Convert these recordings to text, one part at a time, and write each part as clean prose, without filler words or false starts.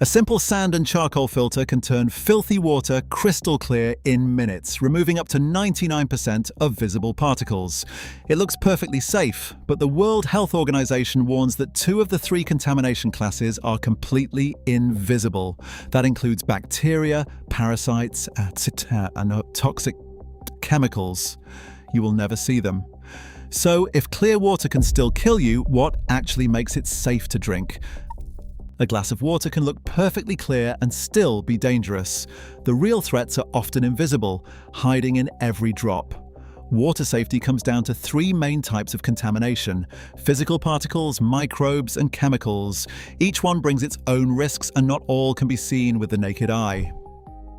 A simple sand and charcoal filter can turn filthy water crystal clear in minutes, removing up to 99% of visible particles. It looks perfectly safe, but the World Health Organization warns that 2 of the 3 contamination classes are completely invisible. That includes bacteria, parasites, and toxic chemicals. You will never see them. So, if clear water can still kill you, what actually makes it safe to drink? A glass of water can look perfectly clear and still be dangerous. The real threats are often invisible, hiding in every drop. Water safety comes down to 3 main types of contamination: physical particles, microbes, and chemicals. Each one brings its own risks, and not all can be seen with the naked eye.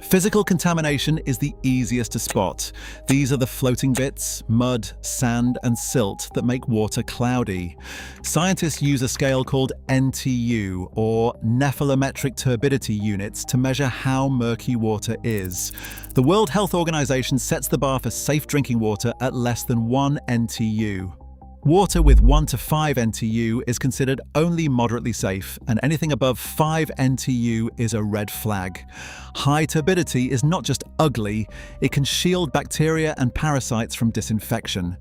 Physical contamination is the easiest to spot. These are the floating bits, mud, sand, and silt that make water cloudy. Scientists use a scale called NTU, or nephelometric turbidity units, to measure how murky water is. The World Health Organization sets the bar for safe drinking water at less than 1 NTU. Water with 1 to 5 NTU is considered only moderately safe, and anything above 5 NTU is a red flag. High turbidity is not just ugly, it can shield bacteria and parasites from disinfection.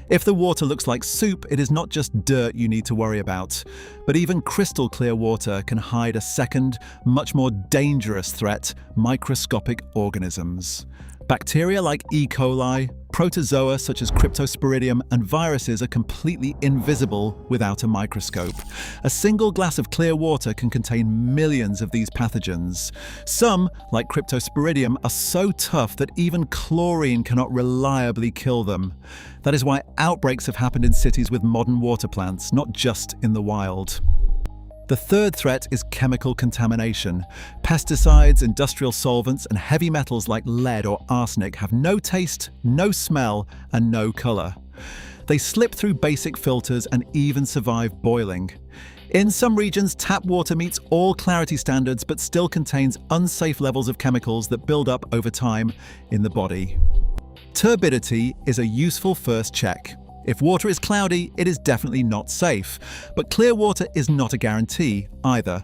If the water looks like soup, it is not just dirt you need to worry about. But even crystal clear water can hide a second, much more dangerous threat: microscopic organisms. Bacteria like E. coli, protozoa such as Cryptosporidium, and viruses are completely invisible without a microscope. A single glass of clear water can contain millions of these pathogens. Some, like Cryptosporidium, are so tough that even chlorine cannot reliably kill them. That is why outbreaks have happened in cities with modern water plants, not just in the wild. The third threat is chemical contamination. Pesticides, industrial solvents, and heavy metals like lead or arsenic have no taste, no smell, and no color. They slip through basic filters and even survive boiling. In some regions, tap water meets all clarity standards but still contains unsafe levels of chemicals that build up over time in the body. Turbidity is a useful first check. If water is cloudy, it is definitely not safe. But clear water is not a guarantee either.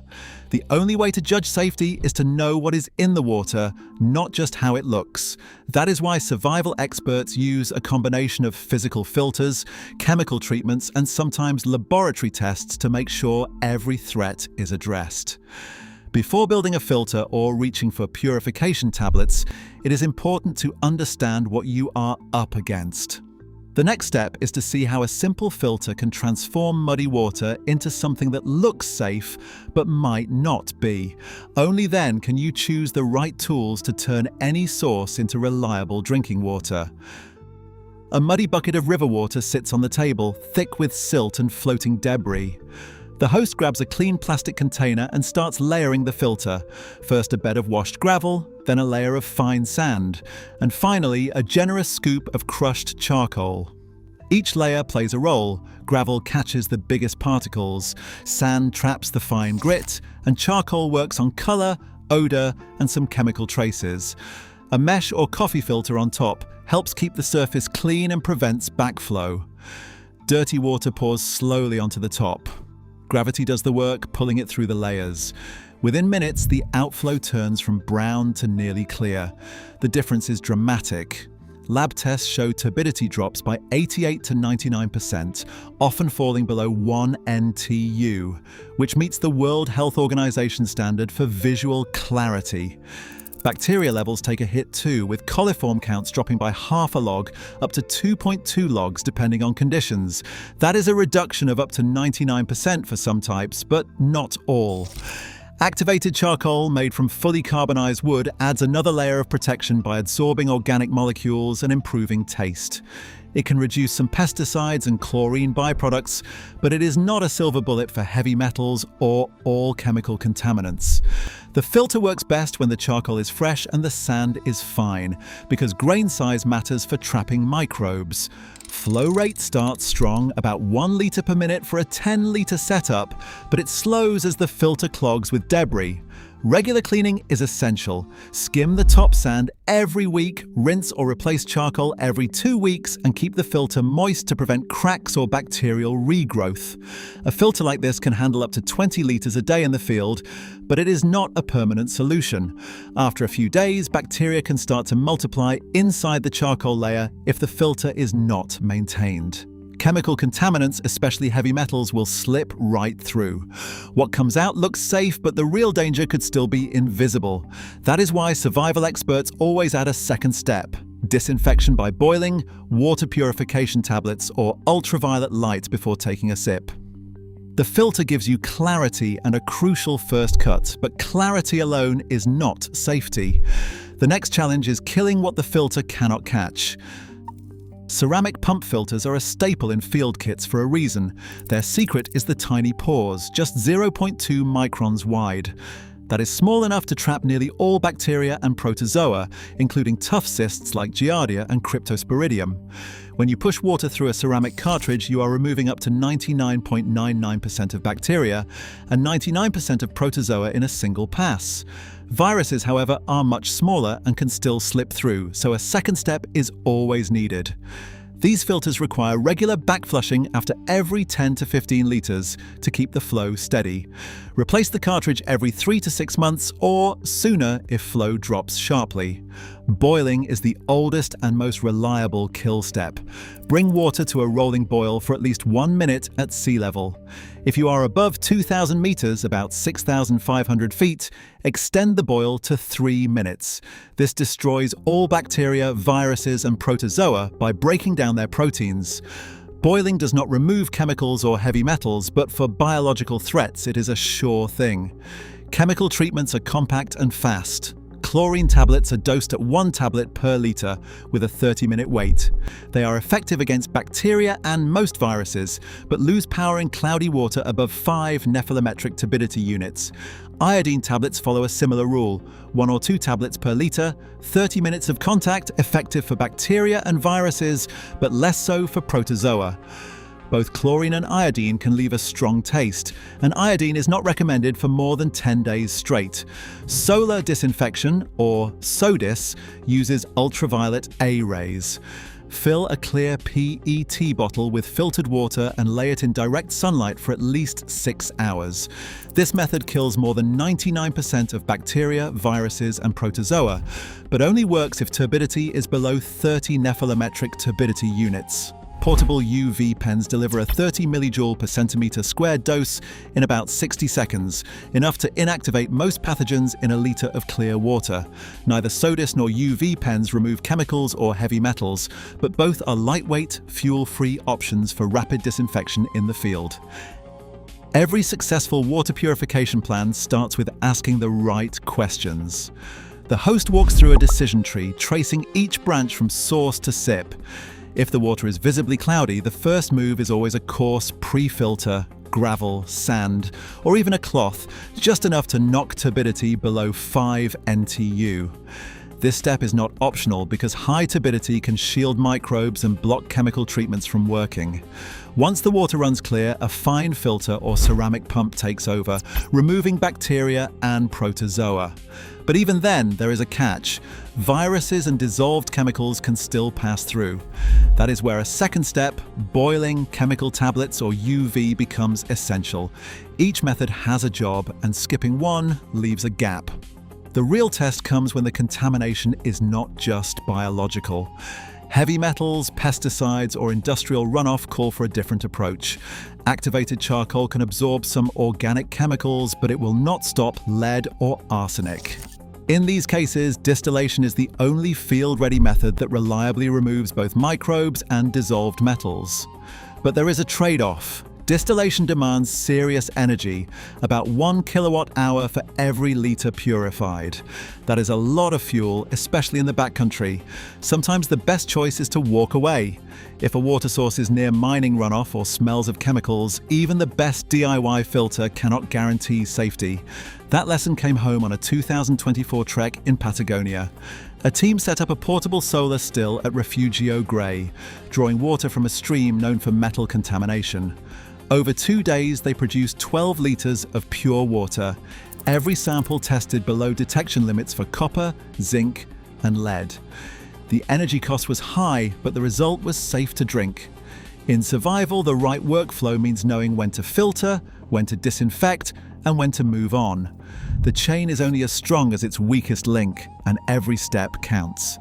The only way to judge safety is to know what is in the water, not just how it looks. That is why survival experts use a combination of physical filters, chemical treatments, and sometimes laboratory tests to make sure every threat is addressed. Before building a filter or reaching for purification tablets, it is important to understand what you are up against. The next step is to see how a simple filter can transform muddy water into something that looks safe but might not be. Only then can you choose the right tools to turn any source into reliable drinking water. A muddy bucket of river water sits on the table, thick with silt and floating debris. The host grabs a clean plastic container and starts layering the filter. First a bed of washed gravel, then a layer of fine sand, and finally a generous scoop of crushed charcoal. Each layer plays a role. Gravel catches the biggest particles, sand traps the fine grit, and charcoal works on color, odor, and some chemical traces. A mesh or coffee filter on top helps keep the surface clean and prevents backflow. Dirty water pours slowly onto the top. Gravity does the work, pulling it through the layers. Within minutes, the outflow turns from brown to nearly clear. The difference is dramatic. Lab tests show turbidity drops by 88 to 99%, often falling below 1 NTU, which meets the World Health Organization standard for visual clarity. Bacteria levels take a hit too, with coliform counts dropping by half a log up to 2.2 logs depending on conditions. That is a reduction of up to 99% for some types, but not all. Activated charcoal made from fully carbonized wood adds another layer of protection by absorbing organic molecules and improving taste. It can reduce some pesticides and chlorine byproducts, but it is not a silver bullet for heavy metals or all chemical contaminants. The filter works best when the charcoal is fresh and the sand is fine, because grain size matters for trapping microbes. Flow rate starts strong, about 1 litre per minute for a 10-litre setup, but it slows as the filter clogs with debris. Regular cleaning is essential. Skim the top sand every week, rinse or replace charcoal every 2 weeks, and keep the filter moist to prevent cracks or bacterial regrowth. A filter like this can handle up to 20 litres a day in the field, but it is not a permanent solution. After a few days, bacteria can start to multiply inside the charcoal layer if the filter is not maintained. Chemical contaminants, especially heavy metals, will slip right through. What comes out looks safe, but the real danger could still be invisible. That is why survival experts always add a second step: disinfection by boiling, water purification tablets, or ultraviolet light before taking a sip. The filter gives you clarity and a crucial first cut, but clarity alone is not safety. The next challenge is killing what the filter cannot catch. Ceramic pump filters are a staple in field kits for a reason. Their secret is the tiny pores, just 0.2 microns wide. That is small enough to trap nearly all bacteria and protozoa, including tough cysts like Giardia and Cryptosporidium. When you push water through a ceramic cartridge, you are removing up to 99.99% of bacteria and 99% of protozoa in a single pass. Viruses, however, are much smaller and can still slip through, so a second step is always needed. These filters require regular backflushing after every 10 to 15 litres to keep the flow steady. Replace the cartridge every 3 to 6 months or sooner if flow drops sharply. Boiling is the oldest and most reliable kill step. Bring water to a rolling boil for at least 1 minute at sea level. If you are above 2,000 meters, about 6,500 feet, extend the boil to 3 minutes. This destroys all bacteria, viruses, and protozoa by breaking down their proteins. Boiling does not remove chemicals or heavy metals, but for biological threats, it is a sure thing. Chemical treatments are compact and fast. Chlorine tablets are dosed at 1 tablet per litre with a 30-minute wait. They are effective against bacteria and most viruses, but lose power in cloudy water above 5 nephelometric turbidity units. Iodine tablets follow a similar rule: 1 or 2 tablets per litre, 30 minutes of contact, effective for bacteria and viruses, but less so for protozoa. Both chlorine and iodine can leave a strong taste, and iodine is not recommended for more than 10 days straight. Solar disinfection, or SODIS, uses ultraviolet A rays. Fill a clear PET bottle with filtered water and lay it in direct sunlight for at least 6 hours. This method kills more than 99% of bacteria, viruses, and protozoa, but only works if turbidity is below 30 nephelometric turbidity units. Portable UV pens deliver a 30 millijoule per centimeter squared dose in about 60 seconds, enough to inactivate most pathogens in a litre of clear water. Neither SODIS nor UV pens remove chemicals or heavy metals, but both are lightweight, fuel-free options for rapid disinfection in the field. Every successful water purification plan starts with asking the right questions. The host walks through a decision tree, tracing each branch from source to sip. If the water is visibly cloudy, the first move is always a coarse pre-filter, gravel, sand, or even a cloth, just enough to knock turbidity below 5 NTU. This step is not optional because high turbidity can shield microbes and block chemical treatments from working. Once the water runs clear, a fine filter or ceramic pump takes over, removing bacteria and protozoa. But even then, there is a catch. Viruses and dissolved chemicals can still pass through. That is where a second step, boiling, chemical tablets, or UV, becomes essential. Each method has a job, and skipping one leaves a gap. The real test comes when the contamination is not just biological. Heavy metals, pesticides, or industrial runoff call for a different approach. Activated charcoal can absorb some organic chemicals, but it will not stop lead or arsenic. In these cases, distillation is the only field-ready method that reliably removes both microbes and dissolved metals. But there is a trade-off. Distillation demands serious energy, about 1 kilowatt-hour for every litre purified. That is a lot of fuel, especially in the backcountry. Sometimes the best choice is to walk away. If a water source is near mining runoff or smells of chemicals, even the best DIY filter cannot guarantee safety. That lesson came home on a 2024 trek in Patagonia. A team set up a portable solar still at Refugio Grey, drawing water from a stream known for metal contamination. Over 2 days, they produced 12 litres of pure water, Every sample tested below detection limits for copper, zinc, and lead. The energy cost was high, but the result was safe to drink. In survival, the right workflow means knowing when to filter, when to disinfect, and when to move on. The chain is only as strong as its weakest link, and every step counts.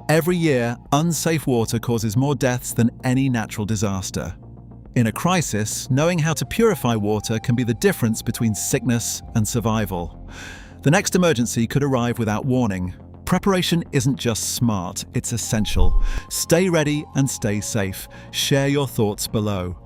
Every year, unsafe water causes more deaths than any natural disaster. In a crisis, knowing how to purify water can be the difference between sickness and survival. The next emergency could arrive without warning. Preparation isn't just smart, it's essential. Stay ready and stay safe. Share your thoughts below.